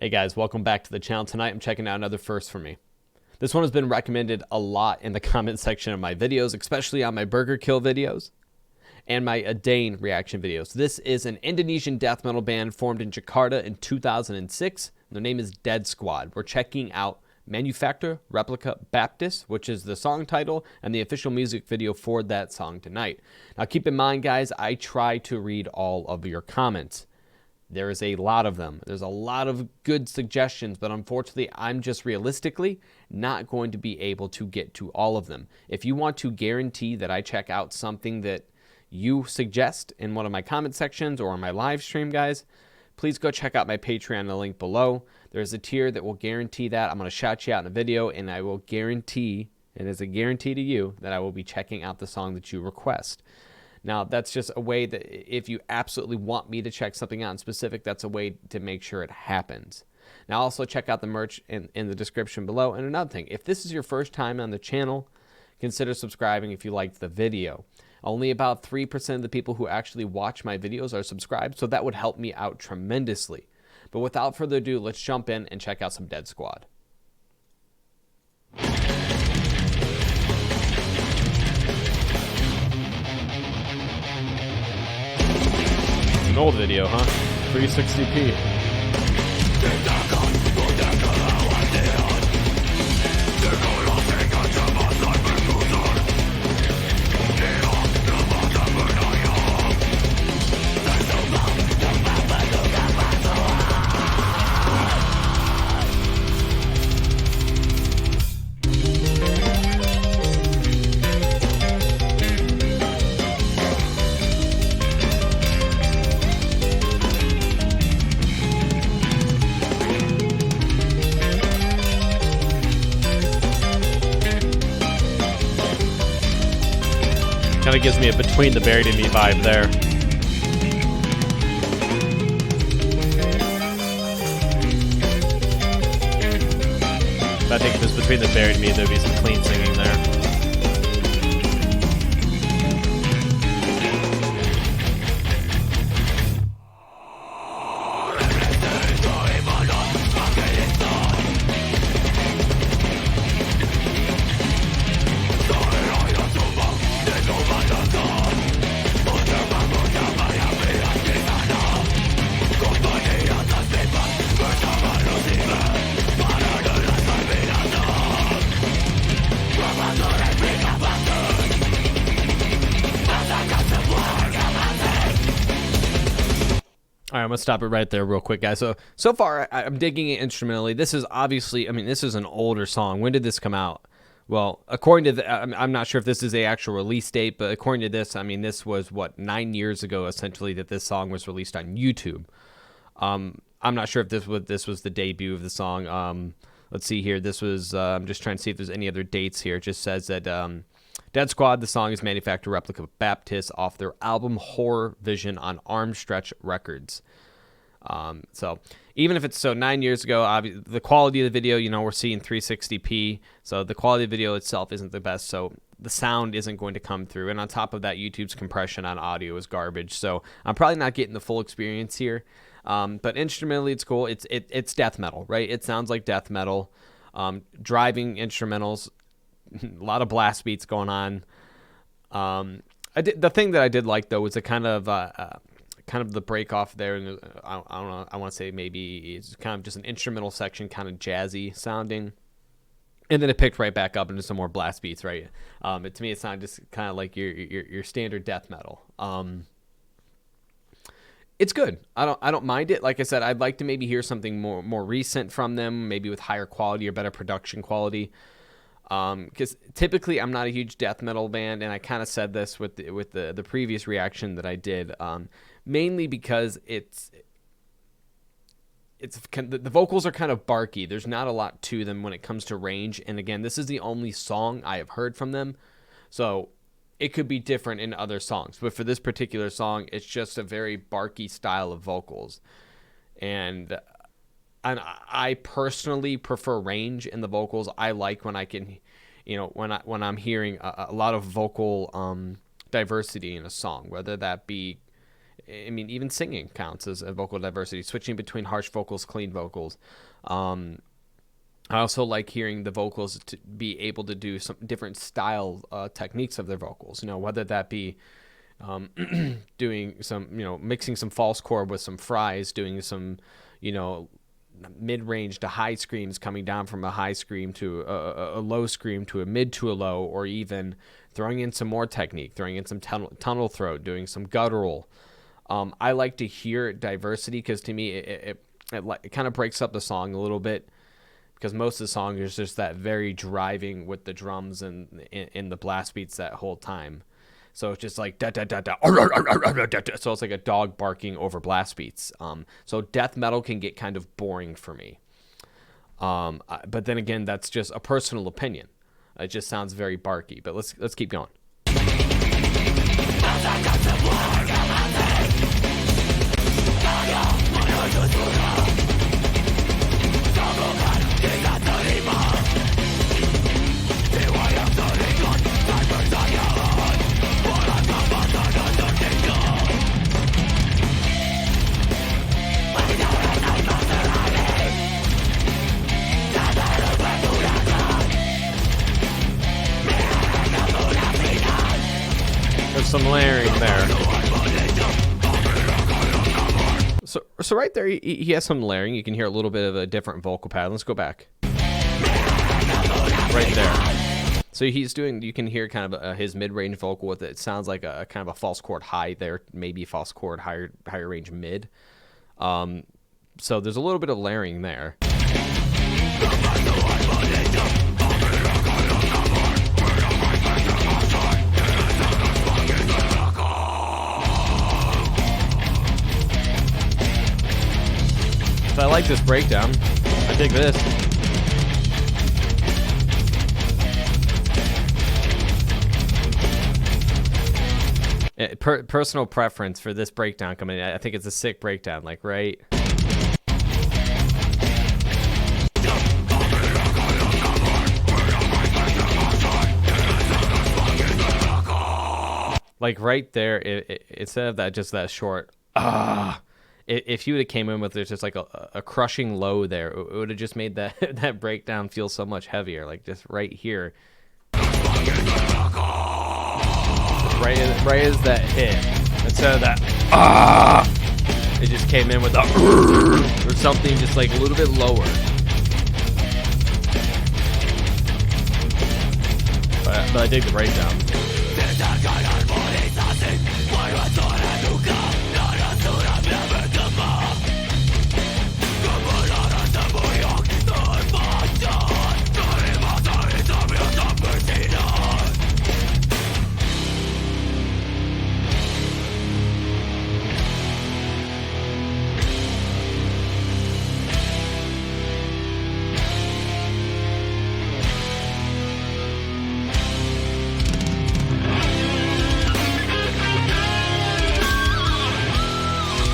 Hey guys, welcome back to the channel. Tonight I'm checking out another first for me. This one has been recommended a lot in the comment section of my videos, especially on my Burger Kill videos and my Adane reaction videos. This is an Indonesian death metal band formed in Jakarta in 2006. Their name is Deadsquad. We're checking out Manufaktur Replika Baptis, which is the song title and the official music video for that song tonight. Now keep in mind, guys, I try to read all of your comments. There is a lot of them. There's a lot of good suggestions, but unfortunately, I'm just realistically not going to be able to get to all of them. If you want to guarantee that I check out something that you suggest in one of my comment sections or on my live stream, guys, please go check out my Patreon, the link below. There's a tier that will guarantee that. I'm going to shout you out in a video, and I will guarantee, and as a guarantee to you, that I will be checking out the song that you request. Now, that's just a way that if you absolutely want me to check something out in specific, that's a way to make sure it happens. Now, also check out the merch in the description below. And another thing, if this is your first time on the channel, consider subscribing if you liked the video. Only about 3% of the people who actually watch my videos are subscribed, so that would help me out tremendously. But without further ado, let's jump in and check out some Deadsquad. An old video, huh? 360p. Kind of gives me a Between the Buried and Me vibe there. I think if it's Between the Buried and Me, there'd be some clean singing there. All right, I'm going to stop it right there real quick, guys. So far, I'm digging it instrumentally. This is obviously, I mean, this is an older song. When did this come out? Well, according to, I'm not sure if this is the actual release date, but according to this, I mean, this was, 9 years ago, essentially, that this song was released on YouTube. I'm not sure if this was the debut of the song. Let's see here. This was, I'm just trying to see if there's any other dates here. It just says that Deadsquad, the song is Manufaktur Replika Baptis off their album Horror Vision on Armstretch Records. So even if it's 9 years ago, the quality of the video, you know, we're seeing 360p. So the quality of the video itself isn't the best. So the sound isn't going to come through. And on top of that, YouTube's compression on audio is garbage. So I'm probably not getting the full experience here. But instrumentally, it's cool. It's death metal, right? It sounds like death metal. Driving instrumentals. A lot of blast beats going on. The thing that I did like though was a kind of the break off there, and I don't know. I want to say maybe it's kind of just an instrumental section, kind of jazzy sounding, and then it picked right back up into some more blast beats, right? To me, it sounded just kind of like your standard death metal. It's good. I don't mind it. Like I said, I'd like to maybe hear something more recent from them, maybe with higher quality or better production quality. Because typically I'm not a huge death metal band, and I kind of said this with the previous reaction that I did, mainly because the vocals are kind of barky. There's not a lot to them when it comes to range, and again, this is the only song I have heard from them, so it could be different in other songs, but for this particular song, it's just a very barky style of vocals, and I personally prefer range in the vocals. I like when I can, you know, when I'm hearing a lot of vocal diversity in a song, whether that be I mean, even singing counts as a vocal diversity, switching between harsh vocals, clean vocals. I also like hearing the vocals to be able to do some different style techniques of their vocals, whether that be doing some, mixing some false chord with some fries, doing some, mid-range to high screams, coming down from a high scream to a low scream to a mid to a low, or even throwing in some more technique, throwing in some tunnel throat, doing some guttural. I like to hear diversity because to me it kind of breaks up the song a little bit, because most of the song is just that very driving with the drums and in the blast beats that whole time. So it's just like da da da da. So it's like a dog barking over blast beats. So death metal can get kind of boring for me. But then again, that's just a personal opinion. It just sounds very barky. But let's keep going. There's some layering there. So right there, he has some layering. You can hear a little bit of a different vocal pattern. Let's go back. Right there. So he's doing, you can hear kind of his mid-range vocal with it. It sounds like a kind of a false chord high there, maybe false chord higher range mid. So there's a little bit of layering there. I like this breakdown. I dig this. Personal preference for this breakdown coming in. I think it's a sick breakdown, like, right? Like right there, instead of that, just that short, if you would have came in with there's just like a crushing low there, it would have just made that breakdown feel so much heavier. Like just right here, right as that hit, instead of that it just came in with a or something just like a little bit lower. But I dig the breakdown.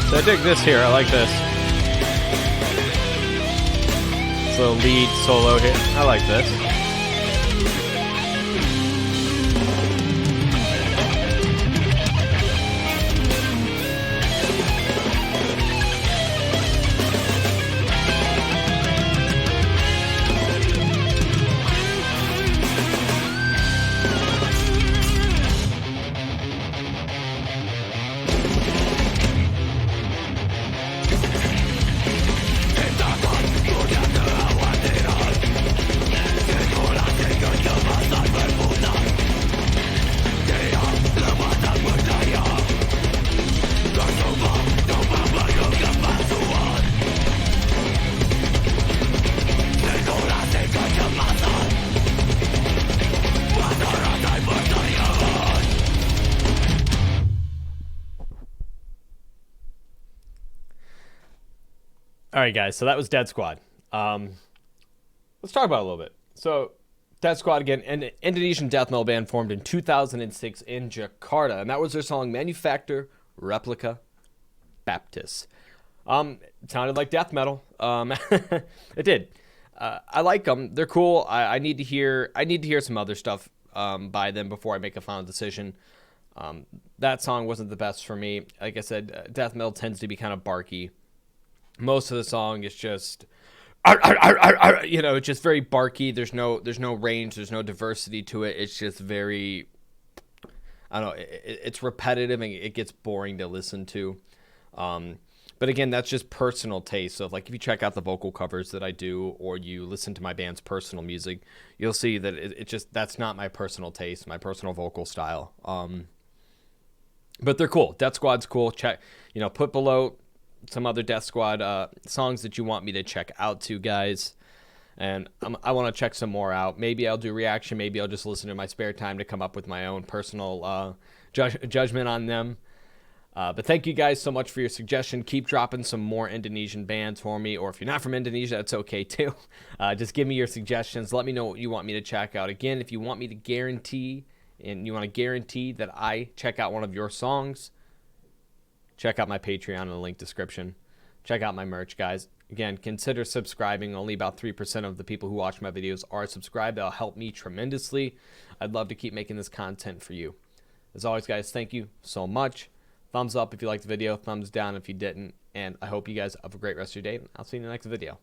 I dig this here. I like this. It's a lead solo hit. I like this. All right, guys, so that was Deadsquad. Let's talk about it a little bit. So, Deadsquad, again, an Indonesian death metal band formed in 2006 in Jakarta, and that was their song Manufaktur Replika Baptis. It sounded like death metal. It did. I like them. They're cool. I need to hear some other stuff by them before I make a final decision. That song wasn't the best for me. Like I said, death metal tends to be kind of barky. Most of the song is just, you know, it's just very barky. There's no range. There's no diversity to it. It's just very, I don't know. It's repetitive and it gets boring to listen to. But again, that's just personal taste. So like if you check out the vocal covers that I do, or you listen to my band's personal music, you'll see that it just, that's not my personal taste, my personal vocal style. But they're cool. Deadsquad's cool. Check, you know, put below some other Deadsquad songs that you want me to check out to, guys. And I want to check some more out. Maybe I'll do reaction. Maybe I'll just listen in my spare time to come up with my own personal judgment on them. But thank you guys so much for your suggestion. Keep dropping some more Indonesian bands for me, or if you're not from Indonesia, that's okay too. Just give me your suggestions. Let me know what you want me to check out. Again, if you want me to guarantee, and you want to guarantee that I check out one of your songs, check out my Patreon in the link description. Check out my merch, guys. Again, consider subscribing. Only about 3% of the people who watch my videos are subscribed. That'll help me tremendously. I'd love to keep making this content for you. As always, guys, thank you so much. Thumbs up if you liked the video, thumbs down if you didn't, and I hope you guys have a great rest of your day. I'll see you in the next video.